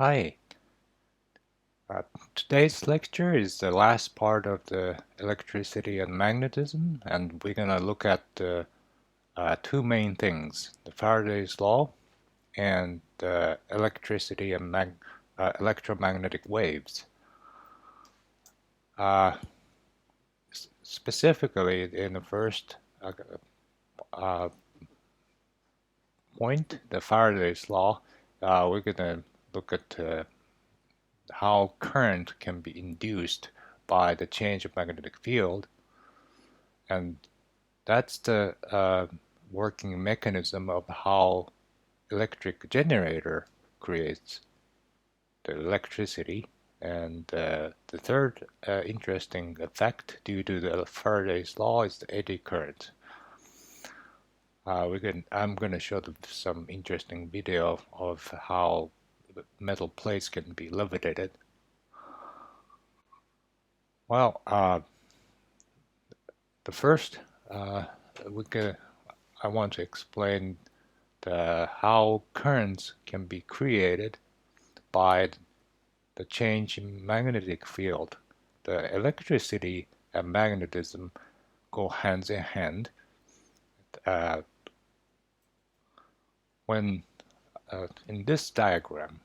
Hi. Uh, Today's lecture is the last part of the electricity and magnetism, and we're going to look at two main things, the Faraday's law and electricity and electromagnetic waves. Uh, Specifically, in the first uh, point, the Faraday's law, we're going to look at how current can be induced by the change of magnetic field, and that's the working mechanism of how electric generator creates the electricity. And the third interesting effect due to the Faraday's law is the eddy current. I'm going to show some interesting video of how metal plates can be levitated. Well, the first uh, we can, I want to explain how currents can be created by the change in magnetic field. The electricity and magnetism go hands in hand. Uh, when in this diagram,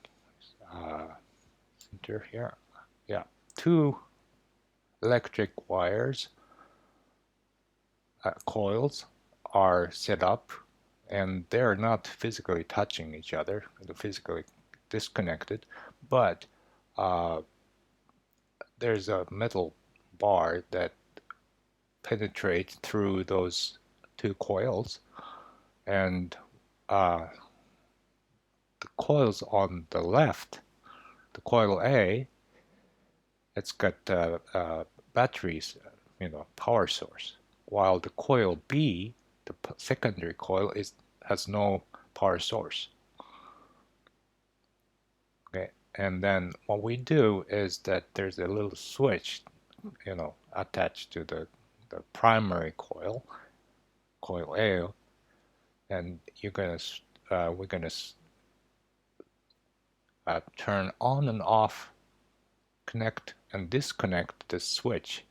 uh, center here, yeah, two electric wires, coils, are set up, and they're not physically touching each other, they're physically disconnected, but uh, there's a metal bar that penetrates through those two coils, and uh, the coils on the left, the coil A, it's got batteries, power source, while the coil B, the secondary coil, has no power source. Okay, and then what we do is that there's a little switch, attached to the primary coil, coil A, and we're gonna turn on and off, connect and disconnect the switch.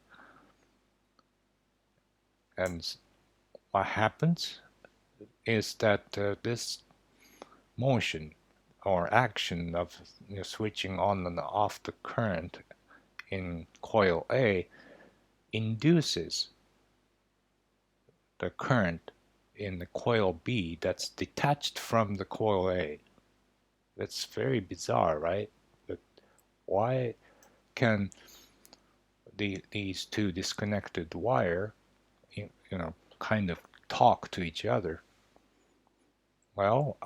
And what happens is that this motion or action of switching on and off the current in coil A induces the current in the coil B that's detached from the coil A. That's very bizarre, right? But why can these two disconnected wire, kind of talk to each other? Well,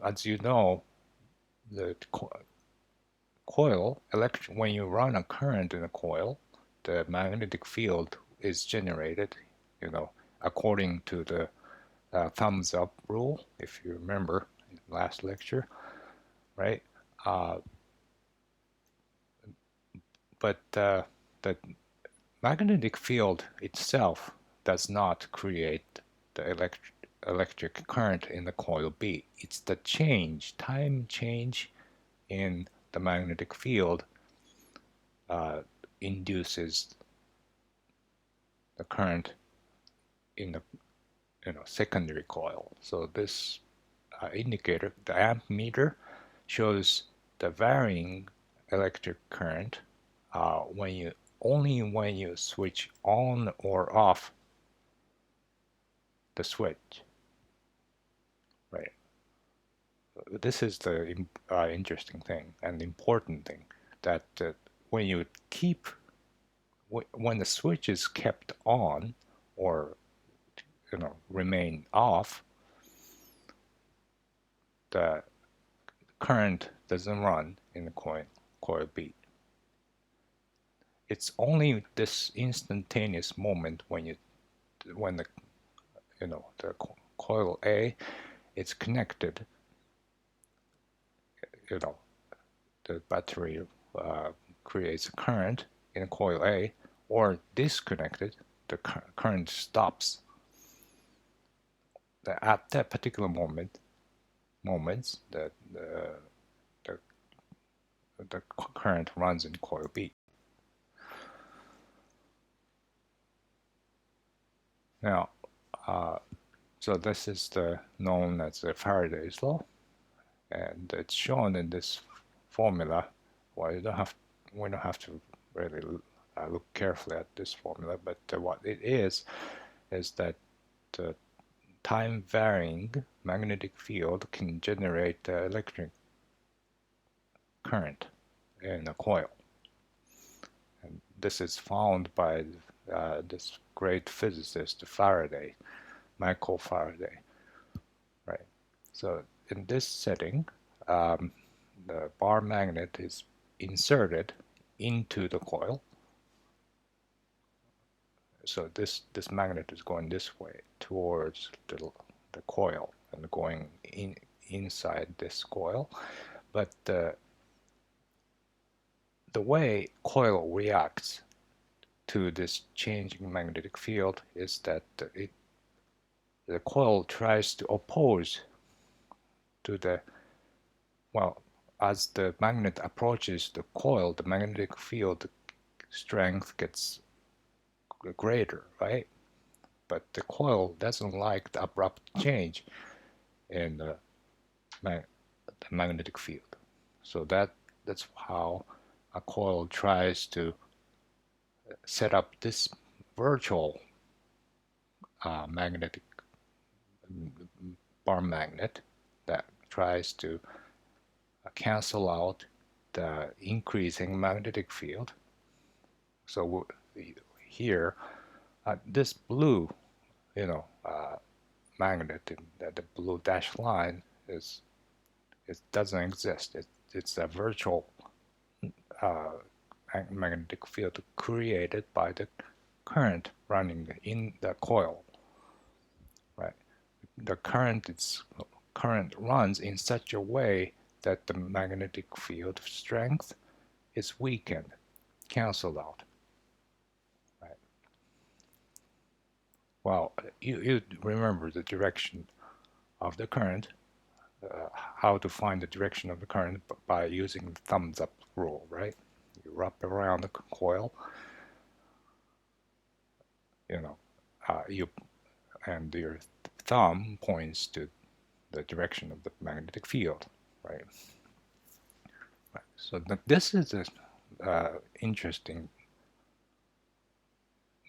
as you know, the coil, when you run a current in a coil, the magnetic field is generated, according to the thumbs up rule, if you remember in last lecture, right? Uh, but the magnetic field itself does not create the electric current in the coil B. It's the time change in the magnetic field uh, induces the current in the secondary coil. So this indicator, the amp meter, shows the varying electric current when you switch on or off the switch. Right. This is the interesting thing and important thing, that when you keep when the switch is kept on or remain off, the current doesn't run in the coil B. It's only this instantaneous moment when the coil A is connected, you know the battery creates a current in coil A, or disconnected, the current stops. At that particular moments, the the current runs in coil B. Now, so this is known as the Faraday's law, and it's shown in this formula. Well, we don't have to really look carefully at this formula, but what it is that the time-varying magnetic field can generate electric current in a coil. And this is found by this great physicist Faraday, Michael Faraday. Right. So in this setting, the bar magnet is inserted into the coil. So this magnet is going this way towards the coil and going inside this coil, but the way coil reacts to this changing magnetic field is that the coil tries to oppose to as the magnet approaches the coil, the magnetic field strength gets greater, right? But the coil doesn't like the abrupt change in the magnetic field. So that's how a coil tries to set up this virtual magnetic bar magnet that tries to cancel out the increasing magnetic field. So here, this blue, magnet, the blue dashed line it doesn't exist. It's a virtual magnetic field created by the current running in the coil. Right. The current runs in such a way that the magnetic field strength is weakened, canceled out. Right. Well, you remember the direction of the current, how to find the direction of the current by using the thumbs up rule, right? You wrap around the coil, and your thumb points to the direction of the magnetic field, right? So this is an interesting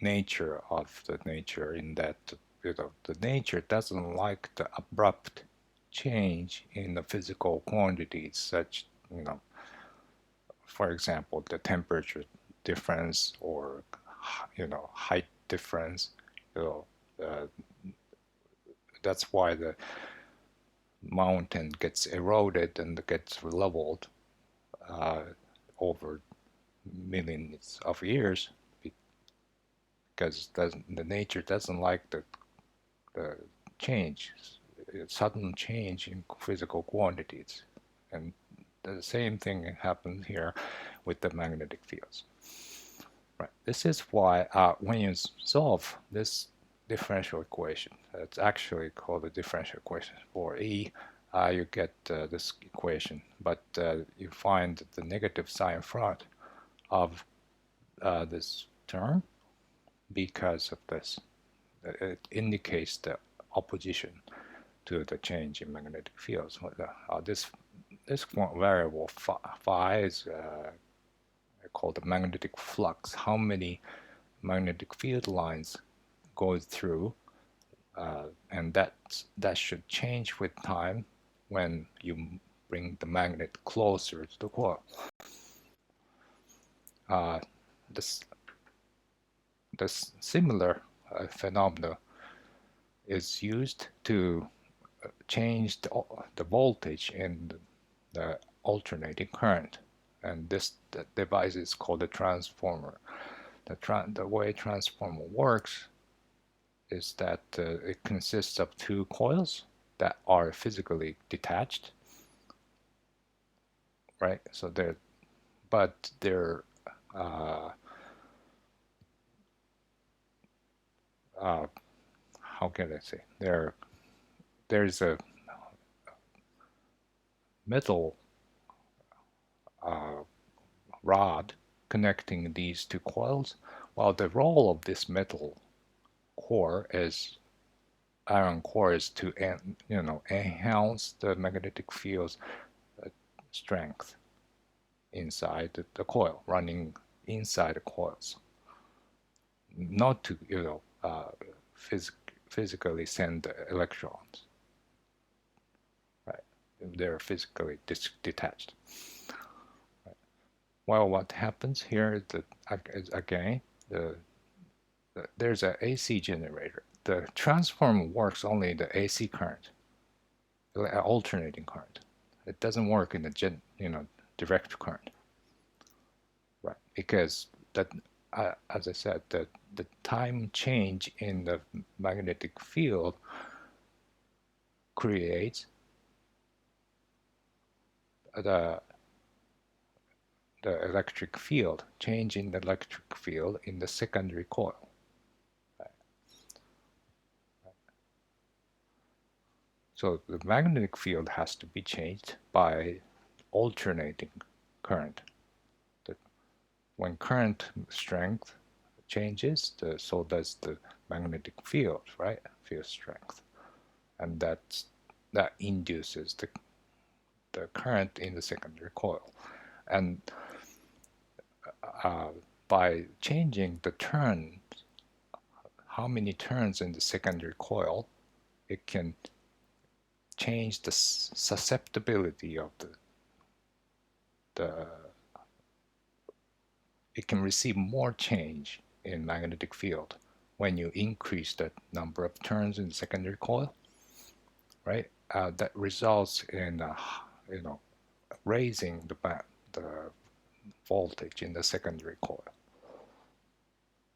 nature of the nature in that the nature doesn't like the abrupt change in the physical quantities, such for example, the temperature difference or height difference. That's why the mountain gets eroded and gets leveled over millions of years, because the nature doesn't like the change, sudden change in physical quantities. And the same thing happens here with the magnetic fields. Right. This is why when you solve this differential equation, it's actually called the differential equation for E, you get this equation, but you find the negative sign in front of this term because of this. It indicates the opposition to the change in magnetic fields. This variable phi is called the magnetic flux. How many magnetic field lines go through, and that should change with time when you bring the magnet closer to the coil. This similar phenomena is used to change the voltage in the alternating current, and the device is called a transformer. The way transformer works is that it consists of two coils that are physically detached, right? So they're how can I say, there's a metal rod connecting these two coils, while the role of this metal core is iron core is to enhance the magnetic field's strength inside the coil, running inside the coils, not to physically send the electrons. Right, they're physically detached. Right. Well, what happens here is that again there's an AC generator. The transformer works only in the AC current, alternating current. It doesn't work in the direct current, right? Because that, as I said, the time change in the magnetic field creates the electric field, change in the electric field in the secondary coil. So the magnetic field has to be changed by alternating current. When current strength changes, so does the magnetic field, right? Field strength, and that induces the current in the secondary coil, and by changing the turns, how many turns in the secondary coil, it can change the susceptibility of it can receive more change in magnetic field when you increase the number of turns in the secondary coil, right? That results in raising the voltage in the secondary coil,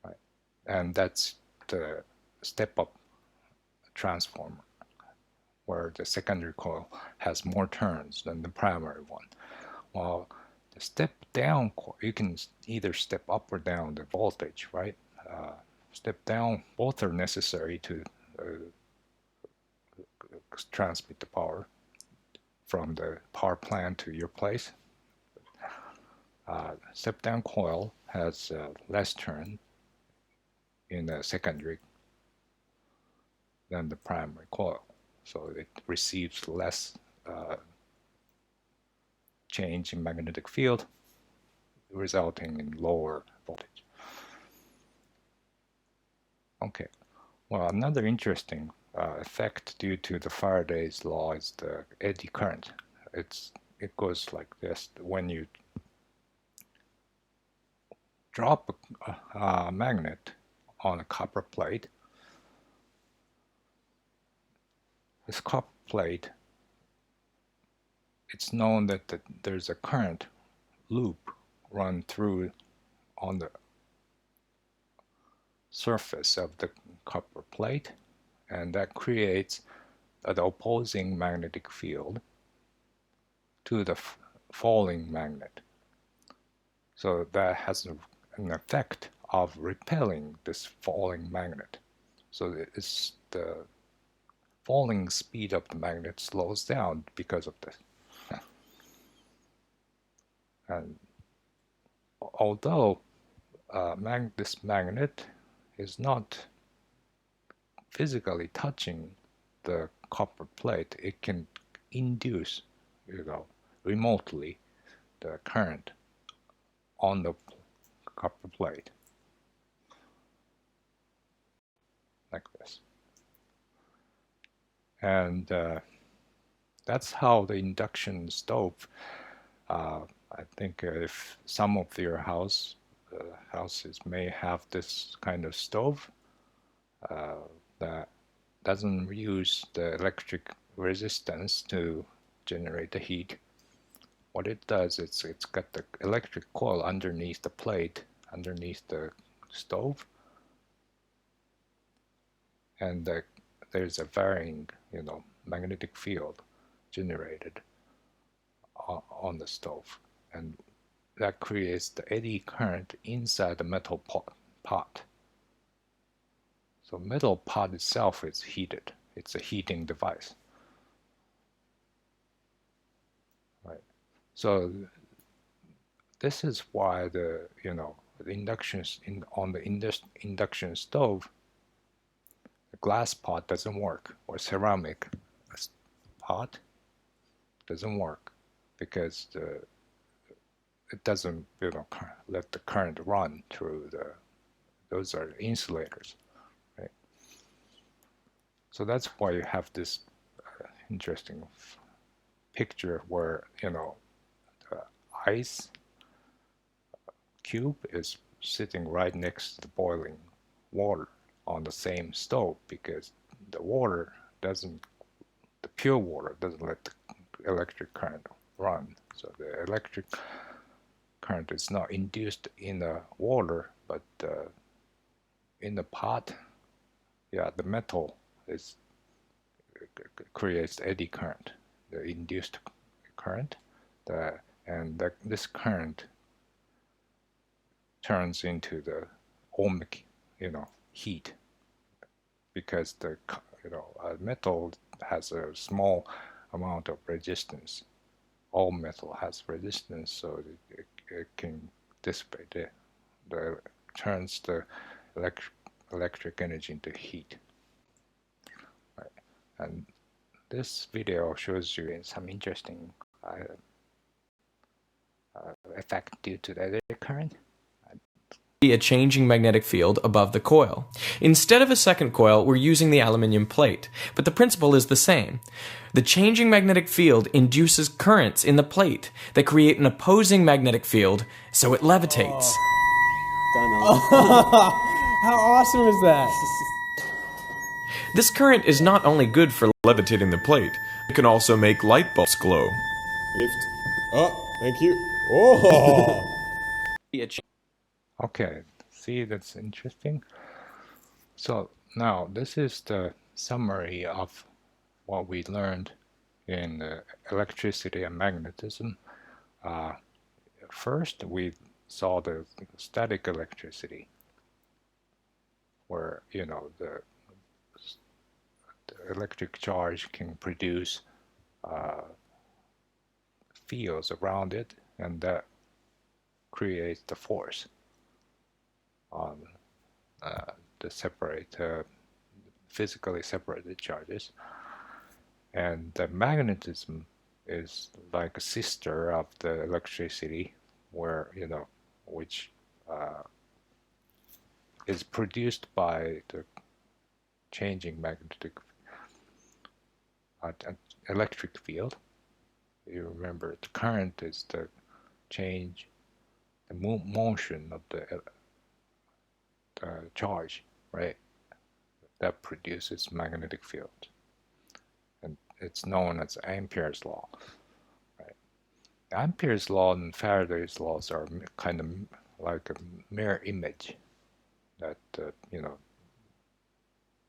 right? And that's the step-up transformer, where the secondary coil has more turns than the primary one. While the step-down coil, you can either step up or down the voltage, right? Step down, both are necessary to transmit the power from the power plant to your place. Step-down coil has less turn in the secondary than the primary coil, so it receives less change in magnetic field, resulting in lower voltage. Okay, well, another interesting effect due to the Faraday's law is the eddy current. It goes like this: when you drop a magnet on a copper plate, this copper plate, it's known that there's a current loop run through on the surface of the copper plate, and that creates the opposing magnetic field to the falling magnet. So that has an effect of repelling this falling magnet. So it's the falling speed of the magnet slows down because of this. And although this magnet is not physically touching the copper plate, it can induce, remotely the current on the copper plate, like this. And that's how the induction stove, I think if some of your houses may have this kind of stove that doesn't use the electric resistance to generate the heat. What it does is it's got the electric coil underneath the plate, underneath the stove, and there's a varying, magnetic field generated on the stove, and that creates the eddy current inside the metal pot. So metal pot itself is heated. It's a heating device. Right. So this is why the on the induction stove, the glass pot doesn't work, or ceramic pot doesn't work, because it doesn't let the current run through those are insulators, right? So that's why you have this interesting picture where the ice cube is sitting right next to the boiling water on the same stove, because the pure water doesn't let the electric current run. So the electric current is not induced in the water, but in the pot, the metal creates eddy current, the induced current, this current turns into the ohmic, heat, because the metal has a small amount of resistance. All metal has resistance, so it can dissipate turns the electric energy into heat. Right. And this video shows you some interesting effect due to the eddy current. A changing magnetic field above the coil. Instead of a second coil, we're using the aluminium plate, but the principle is the same. The changing magnetic field induces currents in the plate that create an opposing magnetic field, so it levitates. How awesome is that? This current is not only good for levitating the plate, it can also make light bulbs glow. Lift. Oh, thank you. Oh! Okay, see, that's interesting. So now this is the summary of what we learned in electricity and magnetism. First, we saw the static electricity, where the electric charge can produce fields around it, and that creates the force on the physically separated charges. And the magnetism is like a sister of the electricity, where which is produced by the changing magnetic electric field. You remember, the current is the motion of the charge, right? That produces magnetic field, and it's known as Ampere's law, right? Ampere's law and Faraday's laws are kind of like a mirror image, that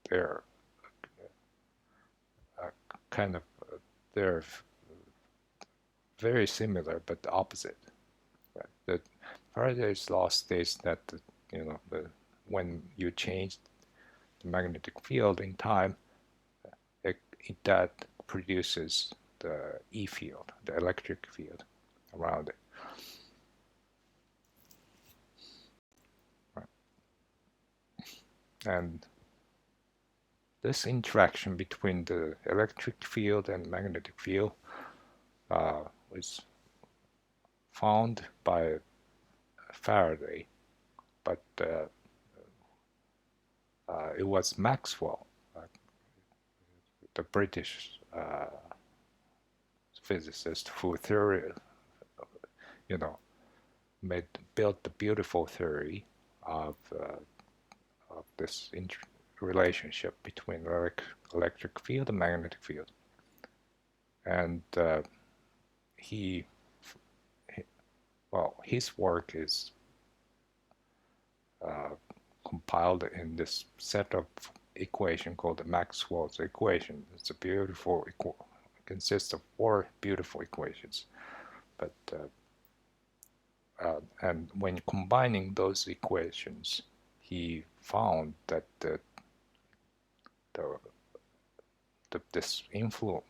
they're they're very similar but opposite, right? The Faraday's law states that when you change the magnetic field in time, that produces the E field, the electric field around it. Right. And this interaction between the electric field and magnetic field was found by Faraday, but it was Maxwell, the British physicist, who built the beautiful theory of this relationship between the electric field and magnetic field. And his work is compiled in this set of equation called the Maxwell's equation. It's a beautiful consists of 4 beautiful equations, but and when combining those equations, he found that this influence,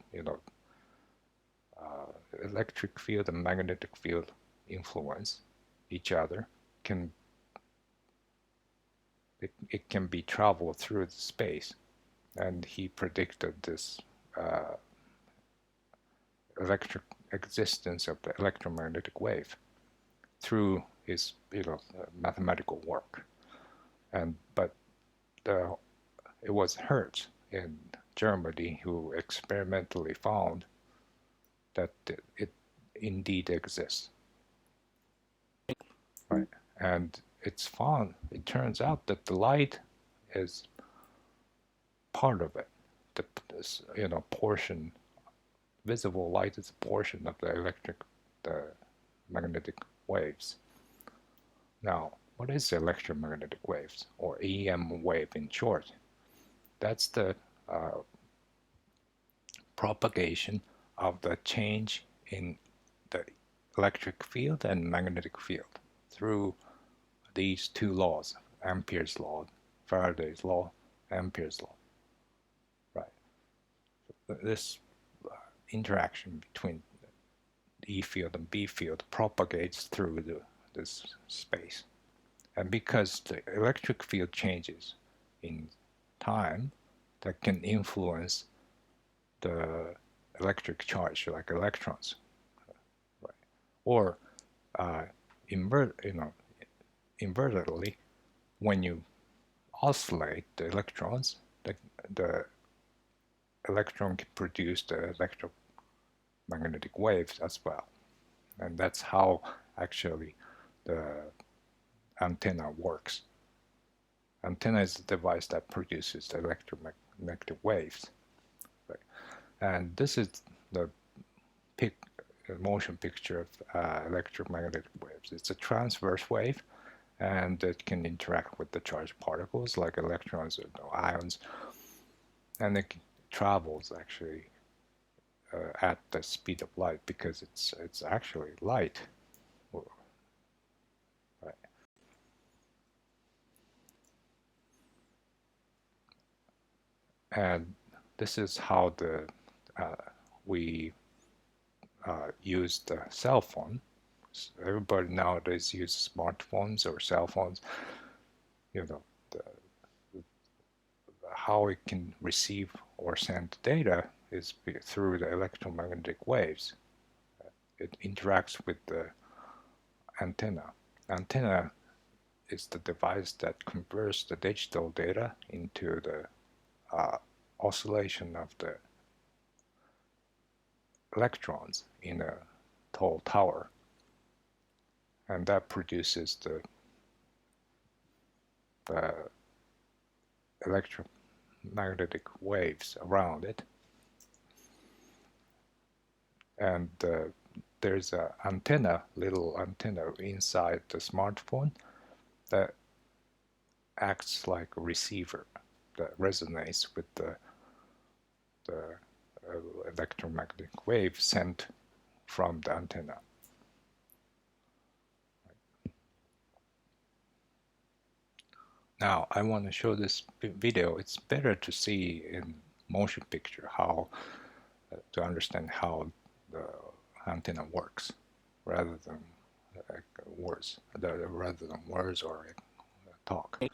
electric field and magnetic field influence each other it can be traveled through the space, and he predicted this electric existence of the electromagnetic wave through his mathematical work. But it was Hertz in Germany who experimentally found that it indeed exists. Right, and it turns out that the light is part of it. This portion, visible light is a portion of the magnetic waves. Now, what is electromagnetic waves, or EM wave in short? That's the propagation of the change in the electric field and magnetic field through these two laws, Ampere's law, Faraday's law, Ampere's law. Right. This interaction between the E field and B field propagates through this space. And because the electric field changes in time, that can influence the electric charge, like electrons, right? Or invertedly, when you oscillate the electrons, the electron can produce the electromagnetic waves as well. And that's how actually the antenna works. Antenna is the device that produces the electromagnetic waves. Right? And this is the motion picture of electromagnetic waves. It's a transverse wave, and it can interact with the charged particles like electrons or ions, and it travels actually at the speed of light because it's actually light. Right. And this is how we use the cell phone. So everybody nowadays uses smartphones or cell phones. How it can receive or send data is through the electromagnetic waves. It interacts with the antenna. Antenna is the device that converts the digital data into the oscillation of the electrons in a tall tower, and that produces the electromagnetic waves around it. And there's a little antenna inside the smartphone that acts like a receiver that resonates with the electromagnetic wave sent from the antenna. Now I want to show this video. It's better to see in motion picture how to understand how the antenna works rather than words or talk. Okay.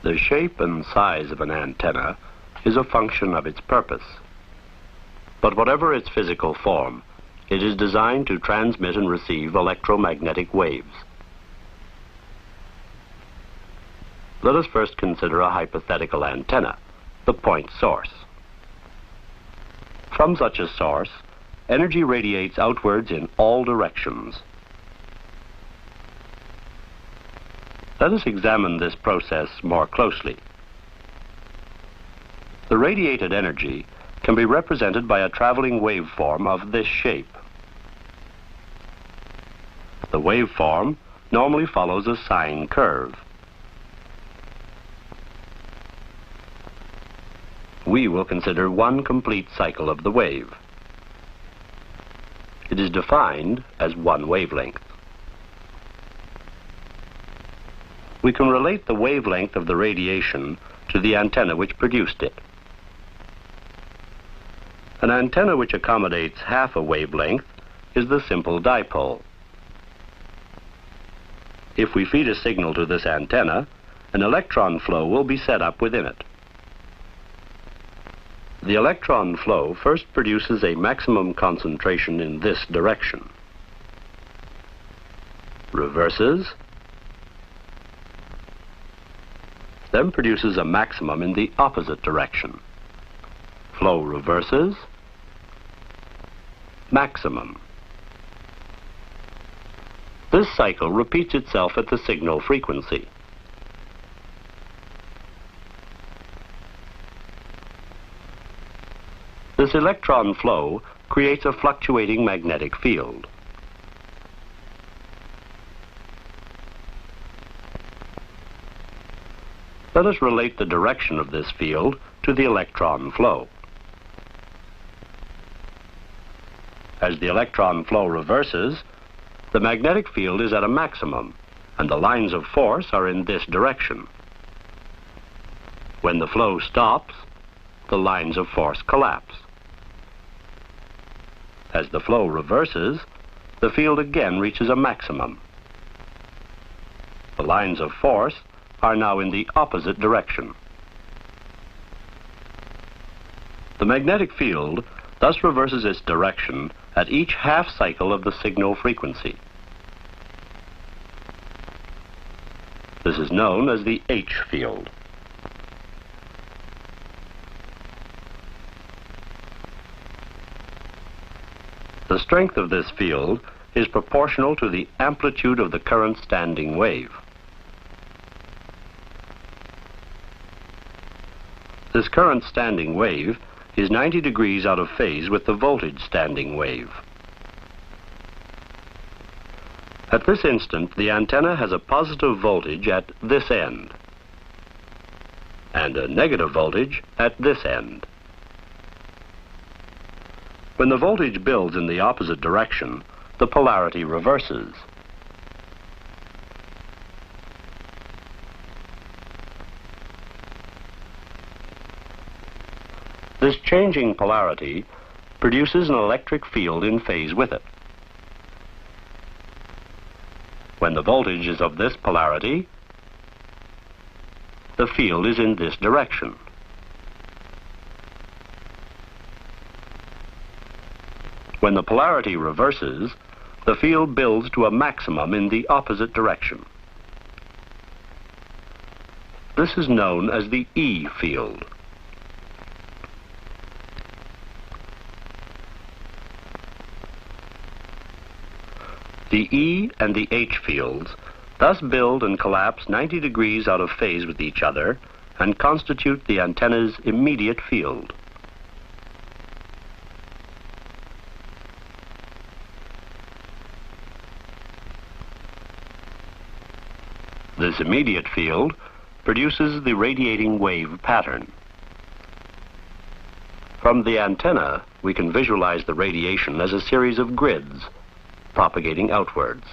The shape and size of an antenna is a function of its purpose. But whatever its physical form, it is designed to transmit and receive electromagnetic waves. Let us first consider a hypothetical antenna, the point source. From such a source, energy radiates outwards in all directions. Let us examine this process more closely. The radiated energy can be represented by a traveling waveform of this shape. The waveform normally follows a sine curve. We will consider one complete cycle of the wave. It is defined as one wavelength. We can relate the wavelength of the radiation to the antenna which produced it. An antenna which accommodates half a wavelength is the simple dipole. If we feed a signal to this antenna, an electron flow will be set up within it. The electron flow first produces a maximum concentration in this direction, reverses, then produces a maximum in the opposite direction. Flow reverses, maximum. This cycle repeats itself at the signal frequency. This electron flow creates a fluctuating magnetic field. Let us relate the direction of this field to the electron flow. As the electron flow reverses, the magnetic field is at a maximum, and the lines of force are in this direction. When the flow stops, the lines of force collapse. As the flow reverses, the field again reaches a maximum. The lines of force are now in the opposite direction. The magnetic field thus reverses its direction at each half cycle of the signal frequency. This is known as the H field. The strength of this field is proportional to the amplitude of the current standing wave. This current standing wave is 90 degrees out of phase with the voltage standing wave. At this instant, the antenna has a positive voltage at this end and a negative voltage at this end. When the voltage builds in the opposite direction, the polarity reverses. This changing polarity produces an electric field in phase with it. When the voltage is of this polarity, the field is in this direction. When the polarity reverses, the field builds to a maximum in the opposite direction. This is known as the E field. The E and the H fields thus build and collapse 90 degrees out of phase with each other and constitute the antenna's immediate field. This immediate field produces the radiating wave pattern. From the antenna, we can visualize the radiation as a series of grids propagating outwards.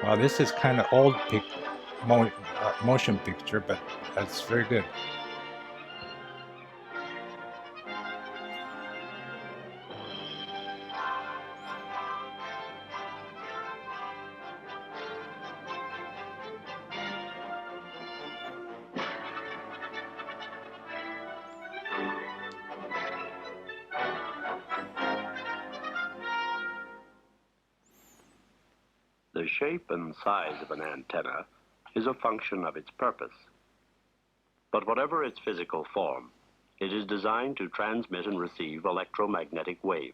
Well, this is kind of old motion picture, but that's very good. The shape and size of an antenna is a function of its purpose. But whatever its physical form, it is designed to transmit and receive electromagnetic waves.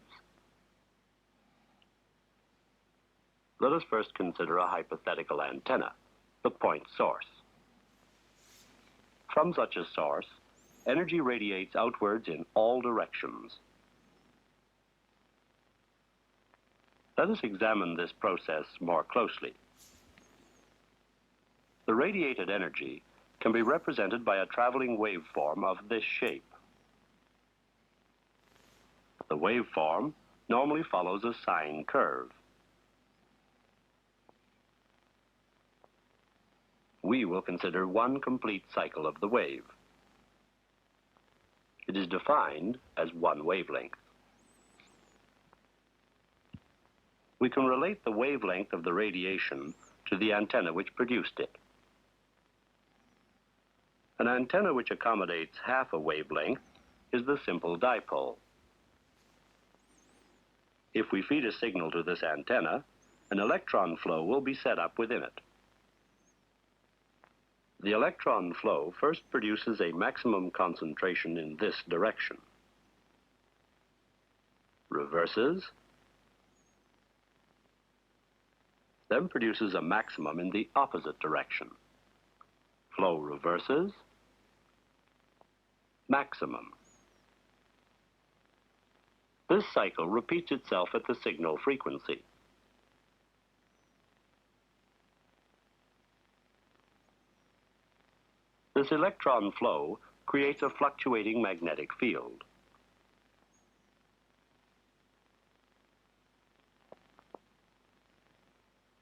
Let us first consider a hypothetical antenna, the point source. From such a source, energy radiates outwards in all directions. Let us examine this process more closely. The radiated energy can be represented by a traveling waveform of this shape. The waveform normally follows a sine curve. We will consider one complete cycle of the wave. It is defined as one wavelength. We can relate the wavelength of the radiation to the antenna which produced it. An antenna which accommodates half a wavelength is the simple dipole. If we feed a signal to this antenna, an electron flow will be set up within it. The electron flow first produces a maximum concentration in this direction, reverses, then produces a maximum in the opposite direction. Flow reverses, maximum. This cycle repeats itself at the signal frequency. This electron flow creates a fluctuating magnetic field.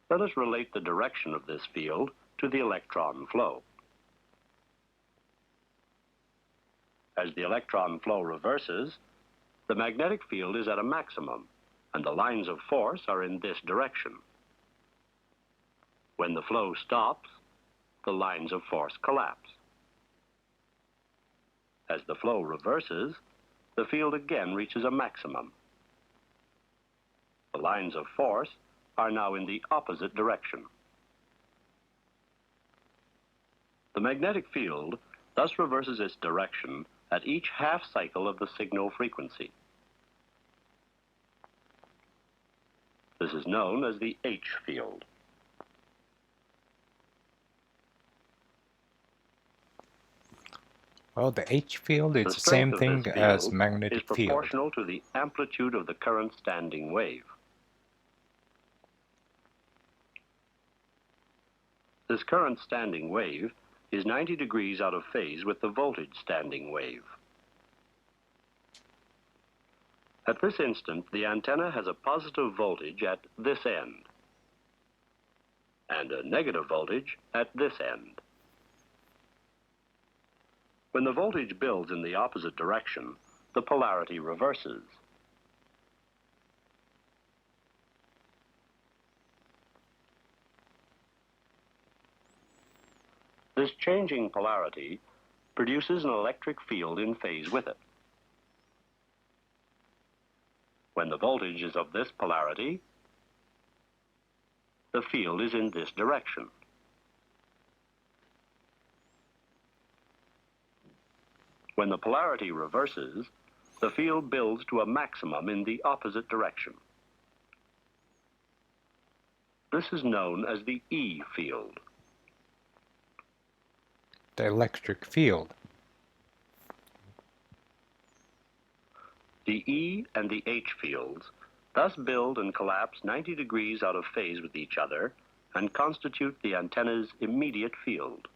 Let us relate the direction of this field to the electron flow. As the electron flow reverses, the magnetic field is at a maximum, and the lines of force are in this direction. When the flow stops, the lines of force collapse. As the flow reverses, the field again reaches a maximum. The lines of force are now in the opposite direction. The magnetic field thus reverses its direction at each half cycle of the signal frequency. This is known as the H field. Well, the H field is The the same strength of thing this as field is magnetic field. proportional to the amplitude of the current standing wave. This current standing wave is 90 degrees out of phase with the voltage standing wave. At this instant, the antenna has a positive voltage at this end and a negative voltage at this end. When the voltage builds in the opposite direction, the polarity reverses. This changing polarity produces an electric field in phase with it. When the voltage is of this polarity, the field is in this direction. When the polarity reverses, the field builds to a maximum in the opposite direction. This is known as the E field. The electric field. The E and the H fields thus build and collapse 90 degrees out of phase with each other and constitute the antenna's immediate field.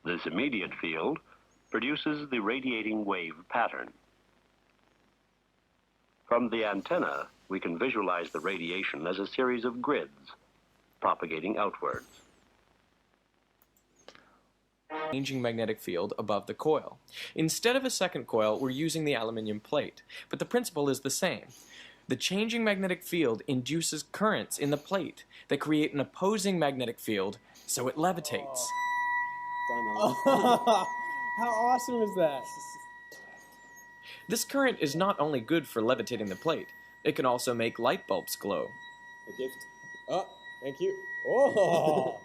This immediate field produces the radiating wave pattern. From the antenna, we can visualize the radiation as a series of grids propagating outwards. Changing magnetic field above the coil. Instead of a second coil, we're using the aluminum plate, but the principle is the same. The changing magnetic field induces currents in the plate that create an opposing magnetic field, so it levitates. How awesome is that? This current is not only good for levitating the plate, it can also make light bulbs glow. A gift. Oh, thank you. Oh.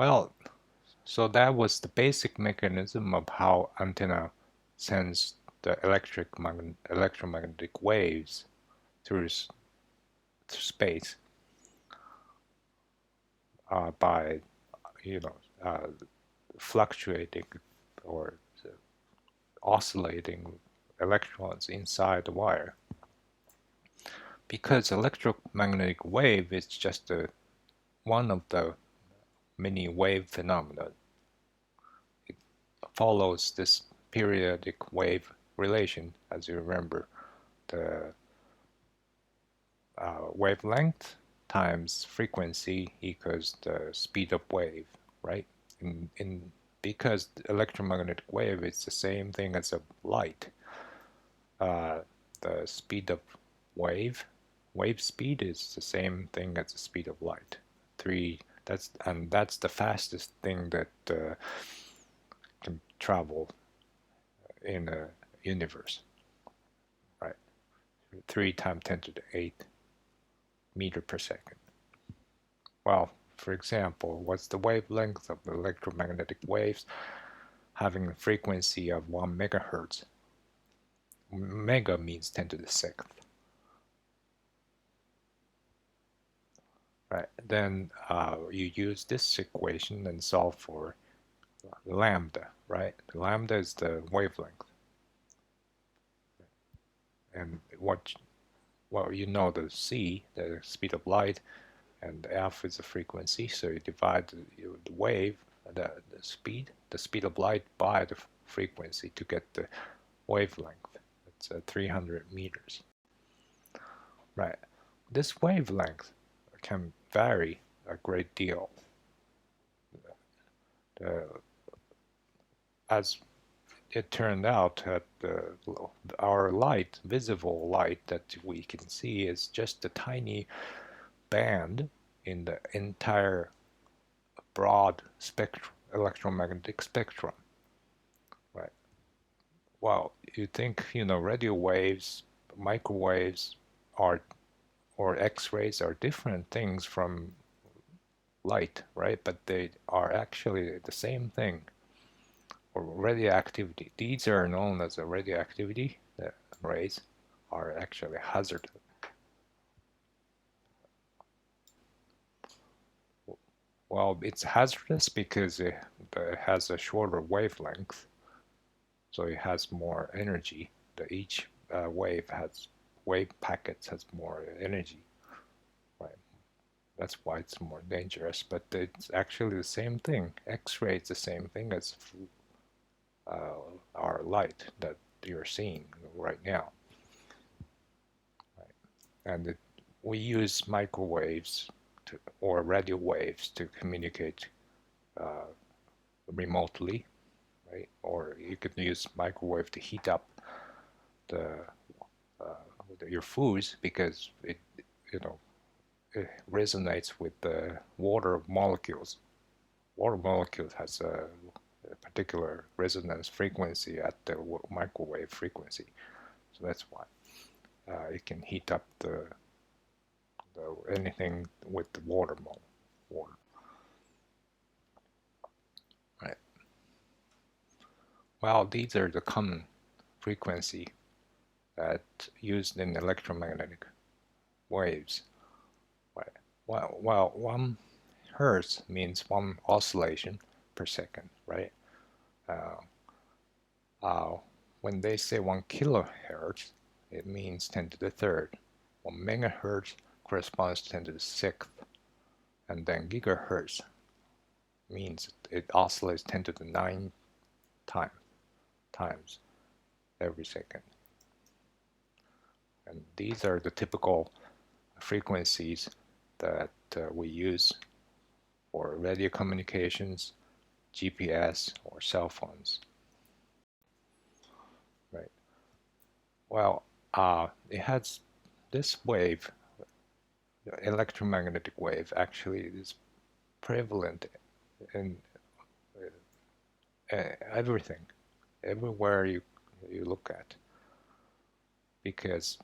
Well, so that was the basic mechanism of how antenna sends the electromagnetic waves through space by, you know, fluctuating or oscillating electrons inside the wire. Because electromagnetic wave is just one of the many wave phenomena. It follows this periodic wave relation, as you remember, the wavelength times frequency equals the speed of wave, right? Because the electromagnetic wave is the same thing as a light, the speed of wave speed is the same thing as the speed of light. That's the fastest thing that can travel in a universe, right? 3 times 10 to the 8 meter per second. Well, for example, what's the wavelength of the electromagnetic waves having a frequency of 1 megahertz? Mega means 10 to the 6th. Right, then you use this equation and solve for lambda, right? Lambda is the wavelength. And well, you know the c, the speed of light, and f is the frequency, so you divide the wave, the speed of light by the frequency to get the wavelength. It's 300 meters. Right, this wavelength can vary a great deal. As it turned out that our light, visible light that we can see, is just a tiny band in the entire broad spectrum, electromagnetic spectrum, right? Well, you think, radio waves, microwaves or X-rays are different things from light, right? But they are actually the same thing. Or radioactivity. These are known as a radioactivity. The rays are actually hazardous. Well, it's hazardous because it has a shorter wavelength, so it has more energy. Each wave packets has more energy, right? That's why it's more dangerous. But it's actually the same thing. X-ray is the same thing as our light that you're seeing right now. Right. And we use microwaves or radio waves to communicate remotely, right? Or you could use microwave to heat up your foods because it resonates with the water molecules. Water molecules has a particular resonance frequency at the microwave frequency, so that's why it can heat up anything with the water. Right. Well, these are the common frequency that used in electromagnetic waves. Right. Well, 1 hertz means 1 oscillation per second, right? When they say 1 kilohertz, it means 10 to the 3rd. 1 megahertz corresponds to 10 to the 6th. And then gigahertz means it oscillates 10 to the 9 times every second. And these are the typical frequencies that we use for radio communications, GPS, or cell phones. Right. Well, it has this wave, the electromagnetic wave, actually is prevalent in everything, everywhere you look at, because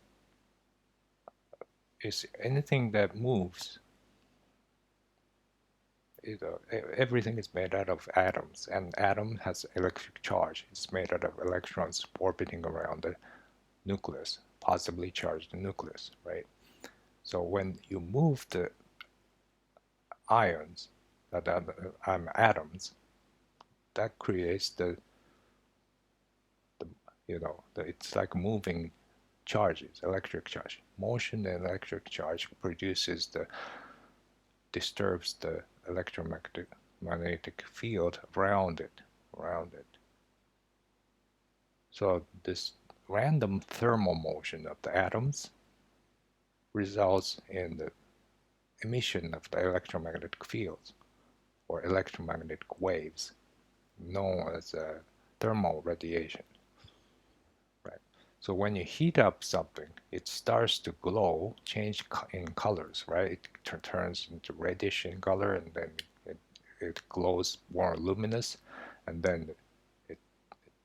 it's anything that moves everything is made out of atoms, and atom has electric charge. It's made out of electrons orbiting around the nucleus, positively charged nucleus, right? So when you move the ions, atoms, that creates it's like moving charges, electric charge. Motion and electric charge disturbs the electromagnetic field around it. So this random thermal motion of the atoms results in the emission of the electromagnetic fields or electromagnetic waves known as thermal radiation. Right. So when you heat up something, it starts to glow, change in colors, right? It turns into reddish in color, and then it glows more luminous, and then it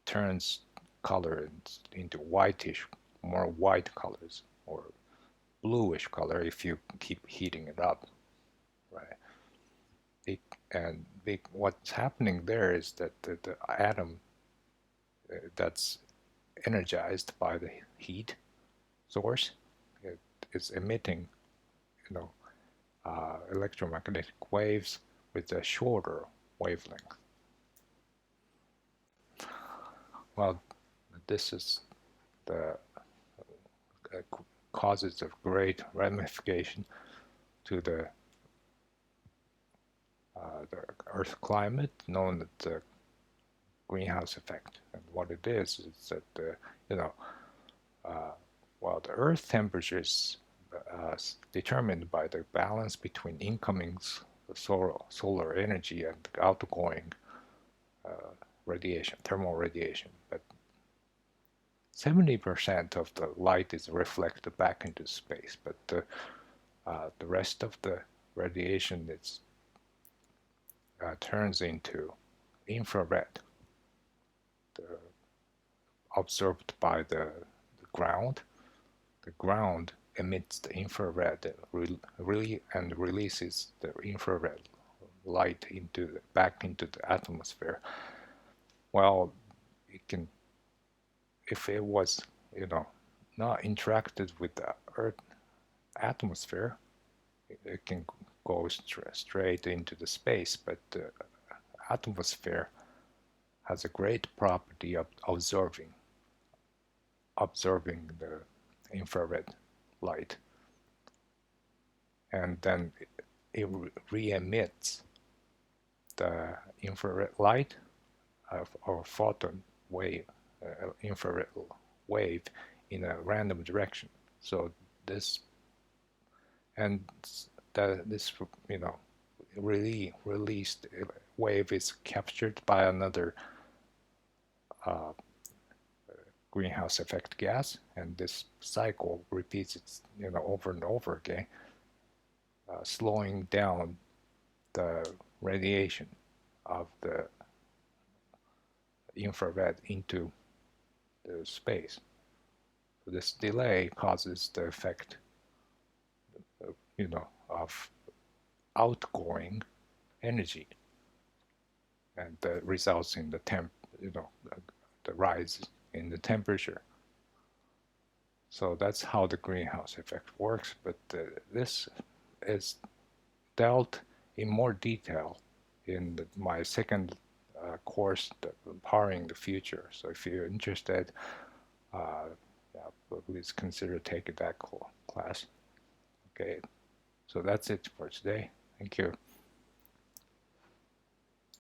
turns color into whitish, more white colors, or bluish color if you keep heating it up, right? What's happening there is that the atom that's energized by the heat source, it is emitting, electromagnetic waves with a shorter wavelength. Well, this is the causes of great ramification to the Earth climate, known as the greenhouse effect. And what it is that the Earth temperature is determined by the balance between incoming solar energy and outgoing radiation, thermal radiation. But 70% of the light is reflected back into space, but the rest of the radiation turns into infrared, absorbed by the ground. The ground emits the infrared and releases the infrared light back into the atmosphere. Well, it can, if it was, not interacted with the Earth atmosphere, it can go straight into the space, but the atmosphere has a great property of absorbing the infrared light, and then it re-emits the infrared light or photon wave, infrared wave in a random direction. So this really released wave is captured by another greenhouse effect gas, and this cycle repeats its over and over again, slowing down the radiation of the infrared into the space. So this delay causes the effect, of outgoing energy, and that results in the the rise in the temperature. So that's how the greenhouse effect works, but this is dealt in more detail in my second course, Powering the Future. So if you're interested, please consider taking that class. Okay, so that's it for today. Thank you.